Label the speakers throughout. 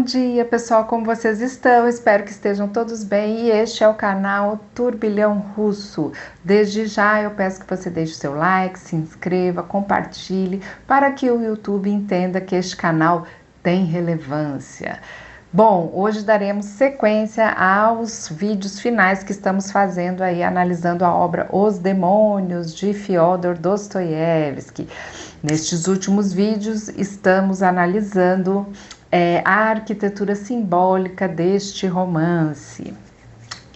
Speaker 1: dia, pessoal, como vocês estão? Espero que estejam todos bem. E este é o canal Turbilhão Russo. Desde já eu peço que você deixe o seu like, se inscreva, compartilhe, para que o YouTube entenda que este canal tem relevância. Bom, hoje daremos sequência aos vídeos finais que estamos fazendo aí, analisando a obra Os Demônios, de Fyodor Dostoiévski. Nestes últimos vídeos estamos analisando a arquitetura simbólica deste romance.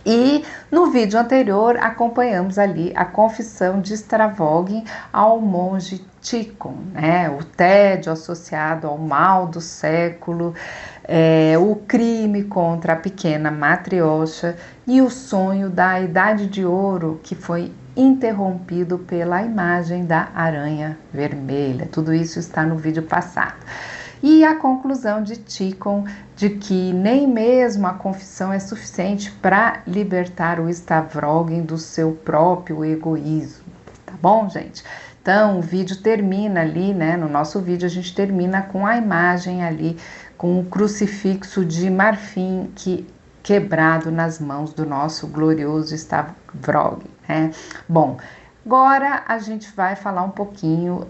Speaker 1: E no vídeo anterior acompanhamos ali a confissão de Stavroguin ao monge Tikhon, né? O tédio associado ao mal do século, o crime contra a pequena Matryoshka e o sonho da Idade de Ouro que foi interrompido pela imagem da aranha vermelha. Tudo isso está no vídeo passado. E a conclusão de Tikhon de que nem mesmo a confissão é suficiente para libertar o Stavroguin do seu próprio egoísmo. Tá bom, gente? Então, o vídeo termina ali, né? No nosso vídeo a gente termina com a imagem ali, com o crucifixo de marfim quebrado nas mãos do nosso glorioso Stavroguin, né? Bom, agora a gente vai falar um pouquinho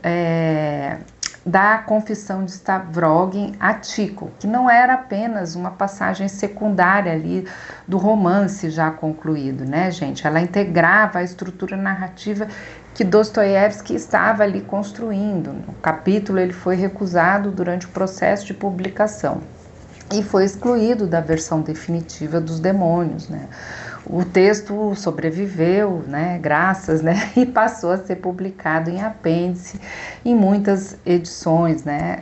Speaker 1: da confissão de Stavroguin a Tikhon, que não era apenas uma passagem secundária ali do romance já concluído, né, gente? Ela integrava a estrutura narrativa que Dostoiévski estava ali construindo. O capítulo ele foi recusado durante o processo de publicação e foi excluído da versão definitiva dos Demônios, né? O texto sobreviveu, né, graças, né, e passou a ser publicado em apêndice em muitas edições, né,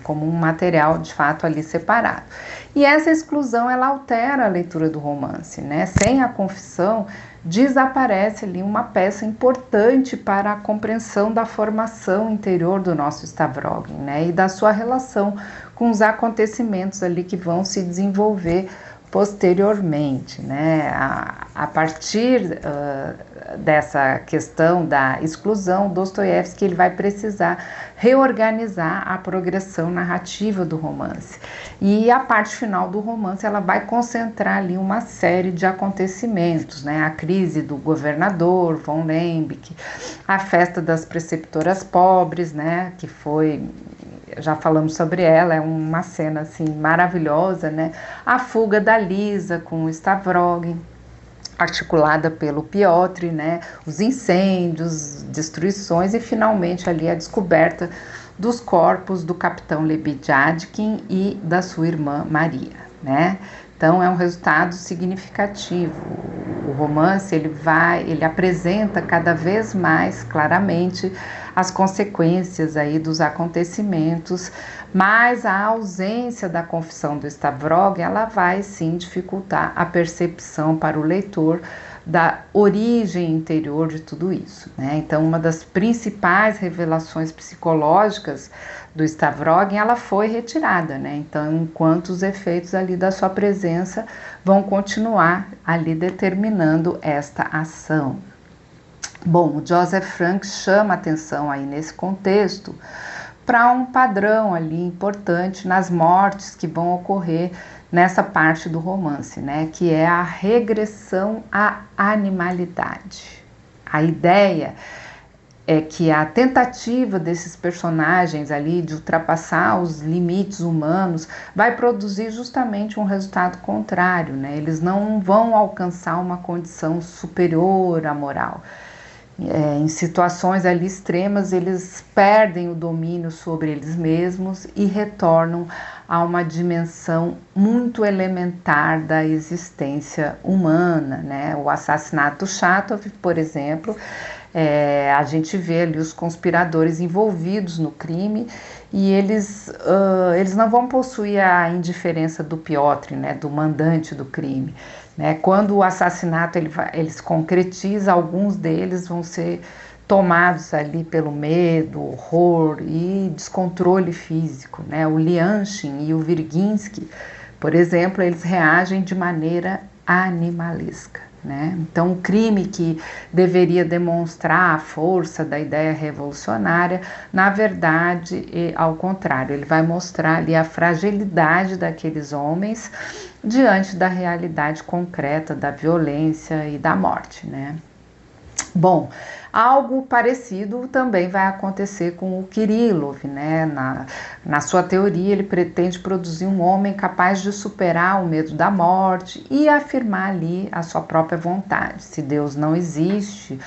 Speaker 1: como um material de fato ali separado. E essa exclusão ela altera a leitura do romance, né? Sem a confissão desaparece ali uma peça importante para a compreensão da formação interior do nosso Stavroguin, né, e da sua relação com os acontecimentos ali que vão se desenvolver posteriormente, né? A partir dessa questão da exclusão, Dostoiévski ele vai precisar reorganizar a progressão narrativa do romance. E a parte final do romance ela vai concentrar ali uma série de acontecimentos, né? A crise do governador von Lembke, a festa das preceptoras pobres, né? Que foi, já falamos sobre ela, é uma cena assim maravilhosa, né? A fuga da Lisa com o Stavroguin, articulada pelo Piotr, né? Os incêndios, destruições e finalmente ali a descoberta dos corpos do capitão Lebedyadkin e da sua irmã Maria, né? Então é um resultado significativo. O romance ele apresenta cada vez mais claramente as consequências aí dos acontecimentos, mas a ausência da confissão do Stavroguin ela vai sim dificultar a percepção para o leitor da origem interior de tudo isso, né? Então, uma das principais revelações psicológicas do Stavroguin, ela foi retirada, né? Então, enquanto os efeitos ali da sua presença vão continuar ali determinando esta ação. Bom, o Joseph Frank chama atenção aí nesse contexto para um padrão ali importante nas mortes que vão ocorrer nessa parte do romance, né, que é a regressão à animalidade. A ideia é que a tentativa desses personagens ali de ultrapassar os limites humanos vai produzir justamente um resultado contrário, né? Eles não vão alcançar uma condição superior à moral. Em situações ali extremas, eles perdem o domínio sobre eles mesmos e retornam a uma dimensão muito elementar da existência humana, né? O assassinato do Chatov, por exemplo, a gente vê ali os conspiradores envolvidos no crime e eles não vão possuir a indiferença do Piotr, né? Do mandante do crime. Né? Quando o assassinato ele se concretiza, alguns deles vão ser tomados ali pelo medo, horror e descontrole físico, né? O Lianchin e o Virginsky, por exemplo, eles reagem de maneira animalesca. né? Então, o crime que deveria demonstrar a força da ideia revolucionária, na verdade, ao contrário, ele vai mostrar ali a fragilidade daqueles homens diante da realidade concreta da violência e da morte, né? Bom, algo parecido também vai acontecer com o Kirillov, né? Na sua teoria, ele pretende produzir um homem capaz de superar o medo da morte e afirmar ali a sua própria vontade. Se Deus não existe,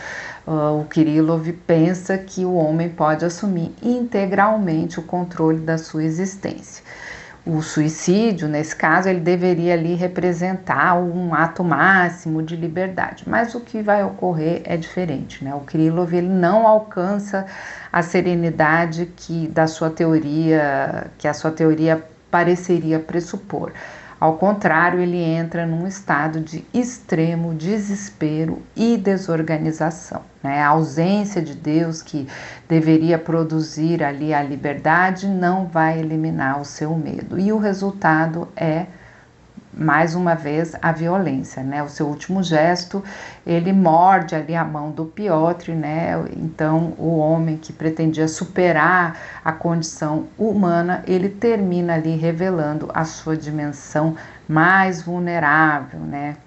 Speaker 1: o Kirillov pensa que o homem pode assumir integralmente o controle da sua existência. O suicídio, nesse caso, ele deveria ali representar um ato máximo de liberdade, mas o que vai ocorrer é diferente, né? O Kirillov, ele não alcança a serenidade que a sua teoria pareceria pressupor. Ao contrário, ele entra num estado de extremo desespero e desorganização, né? A ausência de Deus que deveria produzir ali a liberdade não vai eliminar o seu medo. E o resultado é, mais uma vez, a violência, né? O seu último gesto, ele morde ali a mão do Piotr, né? Então, o homem que pretendia superar a condição humana, ele termina ali revelando a sua dimensão mais vulnerável, né?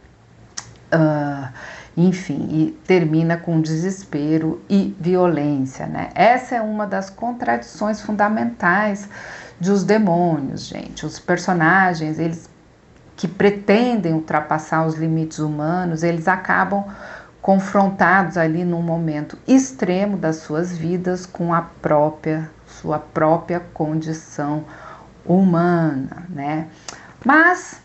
Speaker 1: Enfim, e termina com desespero e violência, né? Essa é uma das contradições fundamentais dos demônios, gente. Os personagens, eles que pretendem ultrapassar os limites humanos, eles acabam confrontados ali num momento extremo das suas vidas com sua própria condição humana, né? Mas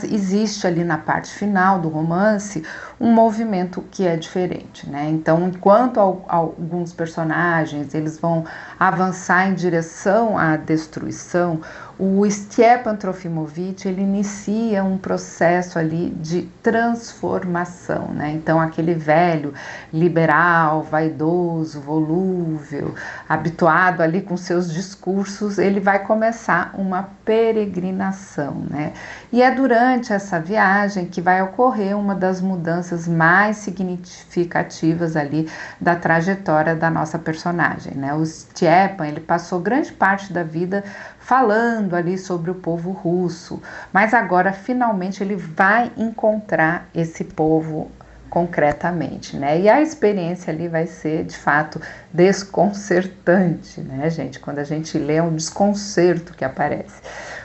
Speaker 1: existe ali na parte final do romance um movimento que é diferente, né? Então, enquanto alguns personagens eles vão avançar em direção à destruição, o Stepan Trofimovich, ele inicia um processo ali de transformação, né? Então, aquele velho liberal, vaidoso, volúvel, habituado ali com seus discursos, ele vai começar uma peregrinação, né? E é durante essa viagem que vai ocorrer uma das mudanças mais significativas ali da trajetória da nossa personagem, né? O Stepan, ele passou grande parte da vida falando ali sobre o povo russo, mas agora finalmente ele vai encontrar esse povo concretamente, né? E a experiência ali vai ser de fato desconcertante, né, gente? Quando a gente lê, é um desconcerto que aparece.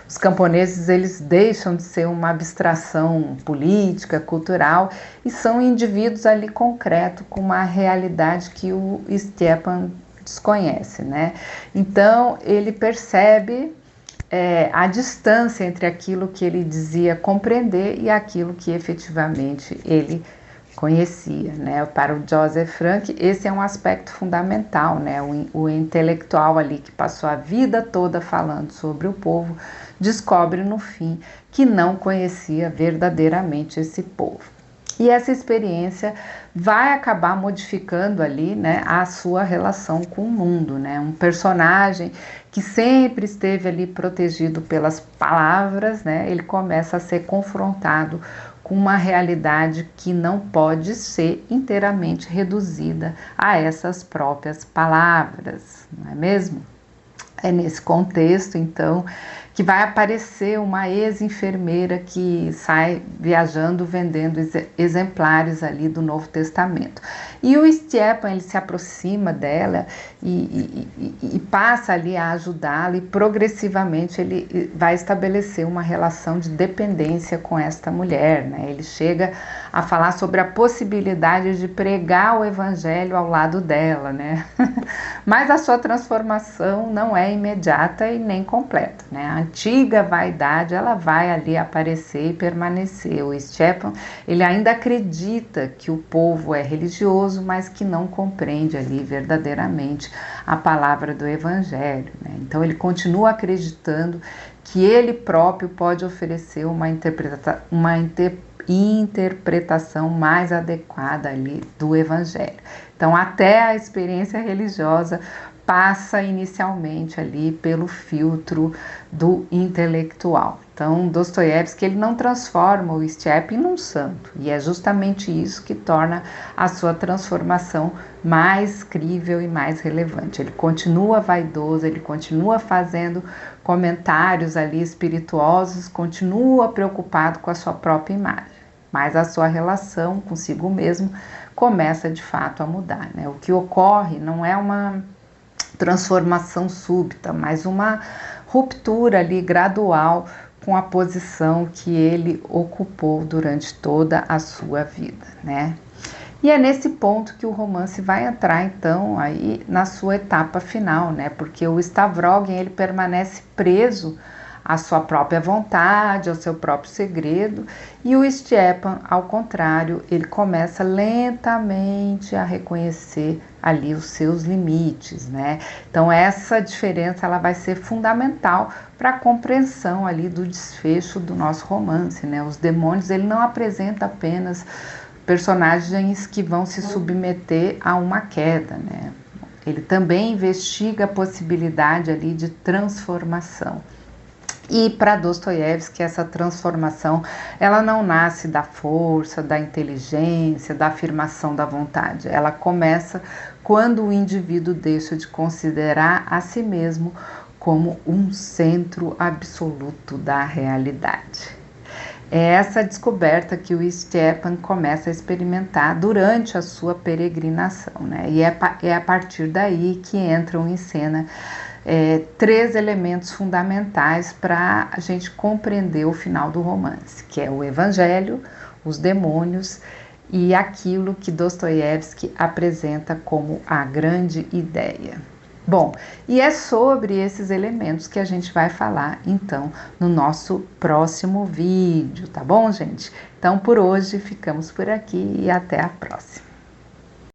Speaker 1: Os camponeses, eles deixam de ser uma abstração política, cultural, e são indivíduos ali concretos com uma realidade que o Stepan desconhece, né? Então ele percebe a distância entre aquilo que ele dizia compreender e aquilo que efetivamente ele conhecia, né? Para o Joseph Frank, esse é um aspecto fundamental, né? O intelectual ali que passou a vida toda falando sobre o povo, descobre no fim que não conhecia verdadeiramente esse povo. E essa experiência vai acabar modificando ali, né, a sua relação com o mundo, né? Um personagem que sempre esteve ali protegido pelas palavras, né? Ele começa a ser confrontado com uma realidade que não pode ser inteiramente reduzida a essas próprias palavras, não é mesmo? É nesse contexto, então, que vai aparecer uma ex-enfermeira que sai viajando, vendendo exemplares ali do Novo Testamento. E o Stepan, ele se aproxima dela e passa ali a ajudá-la, e progressivamente ele vai estabelecer uma relação de dependência com esta mulher, né? Ele chega a falar sobre a possibilidade de pregar o evangelho ao lado dela, né? Mas a sua transformação não é imediata e nem completa, né? A antiga vaidade, ela vai ali aparecer e permanecer. O Stepan, ele ainda acredita que o povo é religioso, mas que não compreende ali verdadeiramente a palavra do evangelho, né? Então ele continua acreditando que ele próprio pode oferecer uma interpretação mais adequada ali do evangelho. Então, até a experiência religiosa passa inicialmente ali pelo filtro do intelectual. Então, Dostoiévski, ele não transforma o Stepin num santo, e é justamente isso que torna a sua transformação mais crível e mais relevante. Ele continua vaidoso, ele continua fazendo comentários ali espirituosos, continua preocupado com a sua própria imagem, mas a sua relação consigo mesmo começa de fato a mudar, né? O que ocorre não é uma transformação súbita, mas uma ruptura ali gradual com a posição que ele ocupou durante toda a sua vida, né? E é nesse ponto que o romance vai entrar então aí na sua etapa final, né? Porque o Stavrogin, ele permanece preso à sua própria vontade, ao seu próprio segredo, e o Stepan, ao contrário, ele começa lentamente a reconhecer ali os seus limites, né? Então essa diferença ela vai ser fundamental para a compreensão ali do desfecho do nosso romance, né? Os demônios, ele não apresenta apenas personagens que vão se submeter a uma queda, né? Ele também investiga a possibilidade ali de transformação. E para Dostoiévski, essa transformação, ela não nasce da força, da inteligência, da afirmação da vontade. Ela começa quando o indivíduo deixa de considerar a si mesmo como um centro absoluto da realidade. É essa descoberta que o Stepan começa a experimentar durante a sua peregrinação, né? E é a partir daí que entram em cena três elementos fundamentais para a gente compreender o final do romance, que é o evangelho, os demônios e aquilo que Dostoiévski apresenta como a grande ideia. Bom, e é sobre esses elementos que a gente vai falar, então, no nosso próximo vídeo, tá bom, gente? Então, por hoje, ficamos por aqui e até a próxima.